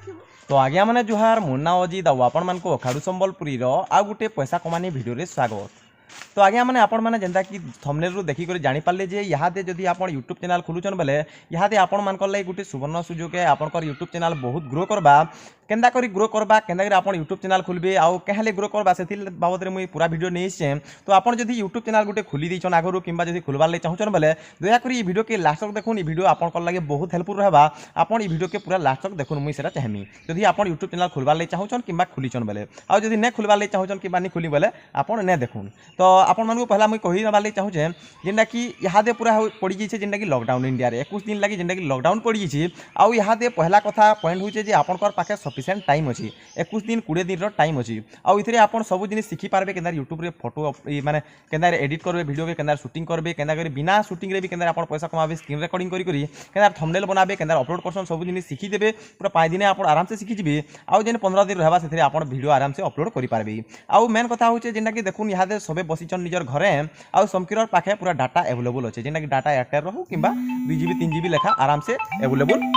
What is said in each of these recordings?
तो आज्ञा मैंने जुहार मुन्ना अजित आपण मान अखाड़ू संबलपुरी आउ गोटे पैसा कमानी भिडियो स्वागत। तो आज्ञा मैंने आपण मैंने जेनता कि थंबनेल रू देखिक जानी पारे जे यहाँ जदि आप यूट्यूब चैनल खोलुचन बेले यहाँ आपण मान लगे गोटे सुवर्ण सुजोग है आपंकर यूट्यूब चैनल बहुत ग्रो करवा केन्दा करी ग्रो करवा केन्दा करी आपण यूट्यूब चैनल खोलबे आउ केहले ग्रो करवा से बाबद में पूरा वीडियो नहीं से। तो आप जदि यूट्यूब चैनल गोटे खोली देछन आगरू किंबा जदि खोलबार लगे चाहूचन बेले दया करी ये वीडियो के लास्ट तक देखुन। वीडियो आपन लगे बहुत हेल्पफुल रहबा आपण ये वीडियो के पूरा लास्ट तक देखुन मुई सेटा चाहमी जदि आप यूट्यूब चैनल खोलबार लगे चाहूचन किंबा खोलीचन बेले आउ जदि नहीं खोलबार लगे चाहूचन किंबा नहीं खोली बेले आपण ने देखुन। तो आपण मानकु पहला मुई कहि नबार लगे चाहूचे जेनटा कि यहाँ पूरा पड़ी जाइए जेनटा कि लॉकडाउन इंडिया रे 21 दिन लगी जेनटा कि लॉकडाउन पड़ी जाइए आउ यहाँ पहला कथा पॉइंट होचे जे आपनकर पाखे सफिशिएंट टाइम अछि 21 दिन 20 दिन टाइम अच्छी आउ इथे आपन सब जिनिस शिखि पारबे केंदा यूट्यूब रे फोटो माने केंदा एडिट करबे वीडियो के केंदा शूटिंग करबे केंदा करी बिना शूटिंग रे भी केंदा आपन पैसा कमाबे स्क्रीन रिकॉर्डिंग करी करी केंदा थंबनेल बनाबे केंदा अपलोड करसन सब जिनिस शिखि देबे पूरा 5 दिन आपन आराम से शिखि जिबे आउ जेन 15 दिन रहबा सेथे आपन वीडियो आराम से अपलोड करि पारबे। आउ मेन कथा होचे जेंटा कि देखुन यहाँ सबे बसिचन निजर घरे आउ समकिरर पाखे पूरा डाटा अवेलेबल अच्छे जेंटा कि डाटा एयरटेल रहू किंबा 2 GB 3 GB लेखा आराम से अवेलेबल।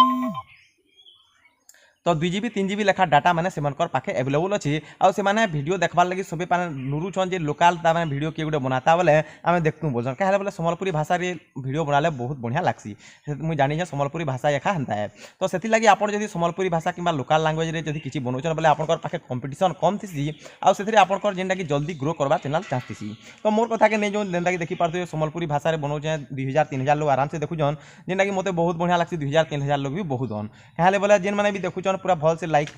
तो 2 GB 3 GB लेखा डाटा माने सेमनकर पाखे अवेलेबल अच्छी आउ से माने वीडियो देखबार लगी सबे पाने नुरुछन जे लोकल ता माने वीडियो के गुटे बनाता बेले आमे देखतु बोलछन कहले बोले संबलपुरी भाषा रे वीडियो बनाले बहुत बढ़िया लागसी मुई जानि जे संबलपुरी भाषा एखा हंता है। तो सेति लागि आपण जदि संबलपुरी भाषा किंबा लोकल लैंग्वेज रे जदि किछि बनौछन बेले आपनकर पाखे कंपटीशन कम थिसी आउ सेथि आपनकर जेंटा कि जल्दी ग्रो करबा चैनल चाहतिसी। तो मोर कथा के नै जो जेंटा कि देखि पारथि संबलपुरी भाषा रे बनौछे 2000 3000 लोग आराम से देखुछन जेंटा कि मते बहुत बढ़िया लागसी 2000 3000 लोग भी बहुत हन कहले बोले जेन माने भी देखुछन पूरा भल से लाइक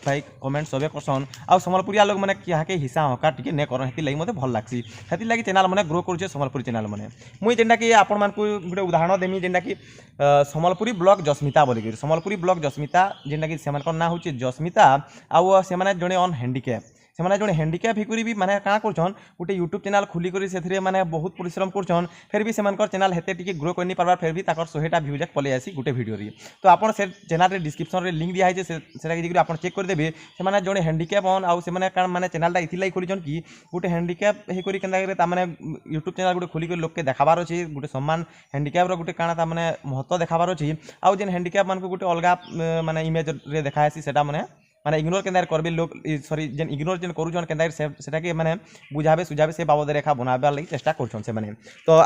कमेंट सबे करसन आउ संबलपुरिया लोग मैंने क्या के हिस्सा हका टिके ने करन हेति लगी मते भल लागसी हेति लगी चैनल माने ग्रो करूचे संबलपुरी चैनल माने मुई जेंटा कि आपण मान को गुटे उदाहरण देमी जेंटा कि संबलपुरी ब्लॉग जस्मिता बोली संबलपुरी ब्लॉग जस्मिता जेंटा कि सेमान नाम होचे जस्मिता आउ से माने जने ऑन हैंडीकैप से माने जने हैंडीकैप हिकुरी भी माने काना करछन गोटे यूट्यूब चैनल खुली करी सेथरे माने बहुत परिश्रम करछन फिर भी सेमानकर चैनल हेते टिके ग्रो करनी पारबार फिर भी ताकर 100टा व्यूज पले आसी गोटे वीडियो रे। तो आपण से चैनल रे डिस्क्रिप्शन रे लिंक दिया है जे सेटा कि आपण चेक कर देबे से माने जने हैंडीकैप ऑन आउ से माने कान माने चैनलटा इथिलाई खोलिछन कि गोटे हैंडीकैप हिकुरी केनदा करे ता माने यूट्यूब चैनल गोटे खुली कर लोक के देखाबार अछि गोटे सम्मान हैंडीकैप रो गोटे काना ता माने महत्व देखाबार अछि आउ जेन हैंडीकैप मान को गोटे अलगा माने इमेज रे देखायसी सेटा माने माने इग्नोर केंदार करबे लोग सॉरी जेन इग्नोर जेन करूछन केंदार सेटा के माने बुझाबे सुझाबे से बाबद रेखा बनाबे लागि चेष्टा करछन से माने। तो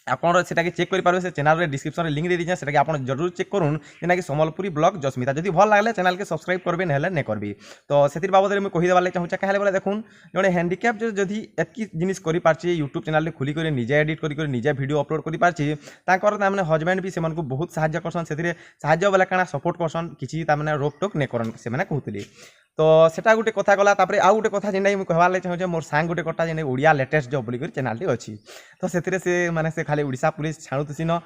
आपण सेटा के चेक करि पारबे से चैनल रे डिस्क्रिप्शन रे लिंक दे दिजे सेटा के आपण जरूर चेक करूँ जेना कि संबलपुरी ब्लॉग जस्मिता जदि भल लागले चैनल के सब्सक्राइब करबे नहले ने करबी। तो सेतिर बाबद रे मैं कहि देबार लागि चाहूचा कहले बोले देखुन जने हैंडीकैप जदि एतकी जिनिस करि पारछि यूट्यूब चैनल रे खुली करी निजे एडिट करी निजे वीडियो अपलोड करि पारछि ताकर ता माने हस्बैंड भी सेमान को बहुत सहायता करसन सेतिरे सहायता वाला काना सपोर्ट करसन किछि ता माने रोक टोक ने करन से माने कहउतली। तो सेटा गोटे कथा गला तापरे आउ गोटे कथा जेंडा मुझे कहबार लागि चाहूचे मोर सांग गोटे कटा जेने ओडिया लेटेस्ट जॉब बोली चैनल टी अच्छी। तो सेतिरे से माने से खाली ओडिशा पुलिस छाणुतसिन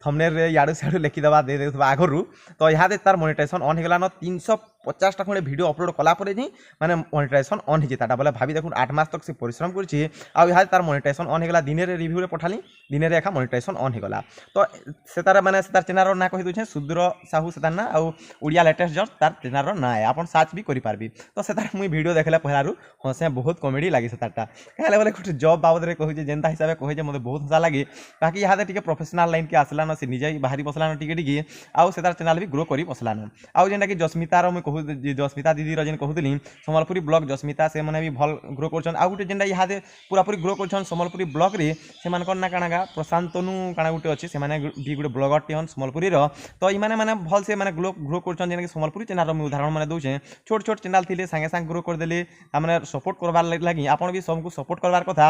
थंबनेल रे याडू साडू लिखि दबा दे देथबा आगरु तो यहाँ तार मोनेटाइजेशन ऑन हो गलान 350टा खंडे वीडियो अपलोड कला परे जी माने मोनेटाइजेशन ऑन हिजे ताटा बोले भाभी देखुन 8 मास तक से परिश्रम करछि आ यहाँ तार मोनेटाइजेशन ऑन हो गला दिने रे रिव्यू रे पठाली दिने रे एखा मोनेटाइजेशन ऑन हो गला। तो से तार माने से तार चैनल रो ना कहि दोछे सुद्र साहू से तार ना आ ओडिया लेटेस्ट जॉब तार चैनल रो ना है आपण सर्च भी करि पारबी। तो से तार मुई वीडियो देखला पहलारू हसे बहुत कॉमेडी लागी से तारटा कहले बोले कुछ जॉब बाबद रे कहि जे जेंता हिसाब कहि जे मते बहुत हंसा लागी बाकी यहाँ टिके प्रोफेशनल लाइन के आसला न से निजे बाहरी बसला न टिके टिके आउ से तार चैनल भी ग्रो करी बसला न आउ जेंटा कि जस्मिता रो मैं कहू जस्मिता दीदी रो जेन कहूतली संबलपुरी ब्लॉग जस्मिता से माने भी भल ग्रो करछन आउ गुटे जेंटा यहाँ पूरा पूरी ग्रो करछन संबलपुरी ब्लॉग रे से मानकर ना कानागा प्रशांतनु काना गुटे अछि से माने भी गुटे ब्लॉगर टिहन संबलपुरी रो। तो ई माने माने भल से माने ग्रो करछन जेन कि संबलपुरी चैनल रो मैं उदाहरण माने दोछे छोट छोट चैनल थिले संगे संग ग्रो कर देले हमने सपोर्ट करबार लागि आपण भी सबको सपोर्ट करबार कथा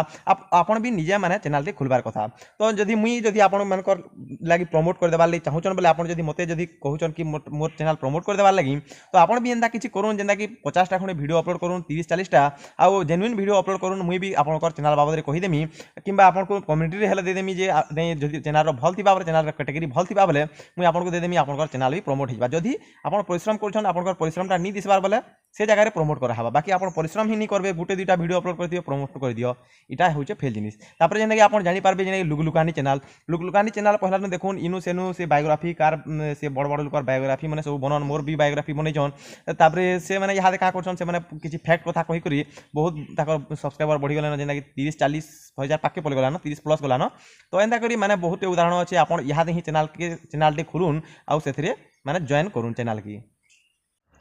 आपण भी निजे माने चैनल रे खुलबार कथा। तो जदि मुई जदि आपण मानकर लागि प्रमोट कर देबार लागि चाहूचन बोले आपण जदि मते जदि कहूचन कि मोर चैनल प्रमोट कर देबार लागि तो आपण भी एंदा किछि करूँ जेंदा कि 50टा खंडे वीडियो अपलोड करूँ 30-40टा आउ जेन्युइन वीडियो अपलोड करूँ मुई भी आपनकर चैनल बाबद रे कहि देमी किंबा आपण को कमेंट रे हेले दे देमी जे जदि चैनल रो भल थिबा चैनल रो कैटेगरी भल थिबा बोले मुई आपण को दे देमी आपनकर चैनल भी प्रमोट हिबा जदि आपण परिश्रम करछन आपनकर परिश्रमटा नी दिसबार बोले से जगह प्रमोट करा हवा बाकी आप परिश्रम ही नहीं करबे गुटे दुटा वीडियो अपलोड कर दियो प्रमोट कर दियो इटा होचे फेल जिनिस। तापर जेना कि आप जानि पारबे जेना लुगलुकानी चैनल पहला न देखुन इनु सेनु से बायोग्राफी कार से बड़ बड़ लोकर बायोग्राफी माने सब बनन मोर भी बायोग्राफी बनैछन तापर से माने यहाँ का करछन से माने किछि फैक्ट कथा कहि करी बहुत ताकर सब्सक्राइबर बढ़ी गलन जेना कि 30-40 हजार पाके पले गलान 30 प्लस गलान। तो एंदा करी माने बहुत उदाहरण अछि आपण यहाँ ही चैनल टे खुलुन आउ सेथरे माने जॉइन करूँ चैनल की।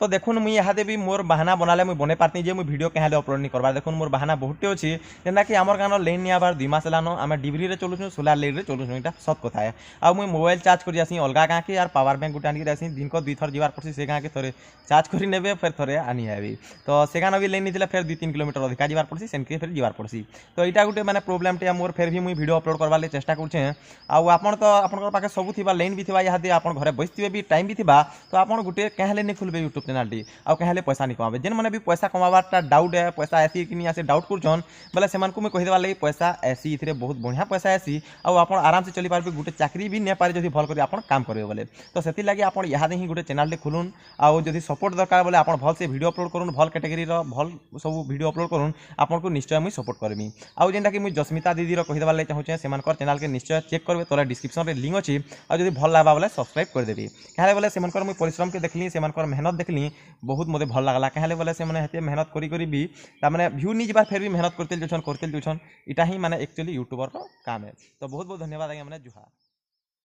तो देखुन मुई इहादे भी मोर बहाना बनाले मुई बने पारती जे मुई वीडियो कहाले अपलोड नहीं करबार। देखुन मोर बहाना बहुतटे अच्छी जेनता कि आमर गाँव लेन नहीं आबार 2 मास लानो आम डिब्री रे चलुछु सोलार लाइट रे चलुछु इटा सत कथा है। आ मुई मोबाइल चार्ज कर जासी अलगा गाँ के यार पावर बैंक गुटे आनिक आसी दिन को 2 थर जीवार पड़सी से गाँ के थोड़े चार्ज कर नेबे फिर थोड़े आनी है तो से गाँव भी लेन नहीं फिर 2-3 किलोमीटर अधिका जीवार पड़सी सेनके फिर जीवार पड़सी। तो यहाँ गोटे मैंने प्रोब्लेम टे मोर फिर भी मुई वीडियो अपलोड करवार चेष्टा करुचे। आपन तो आपन पाखे सब थी लेन भी थी यहाँ आप घरे बसते भी टाइम भी थी तो आप गोटे कहें नहीं खुलबे यूट्यूब चैनल टी आउ कहें पैसा नहीं कमाबे जेन मैंने भी पैसा कमाबार डाउट है पैसा ऐसी कि नहीं आसे डाउट करछन बोले से मुझे कहीदेवार लगी पैसा ऐसी इतने बहुत बढ़िया पैसा ऐसी आप आराम से चली पारे गोटे चाकरी भी नहीं पारे जब भल कर आप काम करेंगे बोले तो से लगी आप यहाँ ही गोटे चैनल खुलून आउ जब सपोर्ट दरकार बोले आप भल से वीडियो अपलोड करूँ भल कैटेगरी भल सब वीडियो अपलोड करूँ आपको निश्चय मुझे सपोर्ट करमी। आउ जेनटा कि मुझे जस्मिता दीदी कहीदेवार लगी चाहूँ से चैनल के निश्चय चेक करेंगे तले डिस्क्रिप्शन में लिंक अच्छी और जब भल लगा बोले सब्सक्राइब करदेवी क्या बोले से मुझे परिश्रम के देखली से मेहनत देखली बहुत मत भल लगला क्या बोले से मेहनत करी भी मैंने भ्यू नहीं जाबार फिर भी मेहनत करते जाऊन इटा ही माने एक्चुअली यूट्यूबर काम है। तो बहुत बहुत धन्यवाद आज्ञा मैंने जुहार।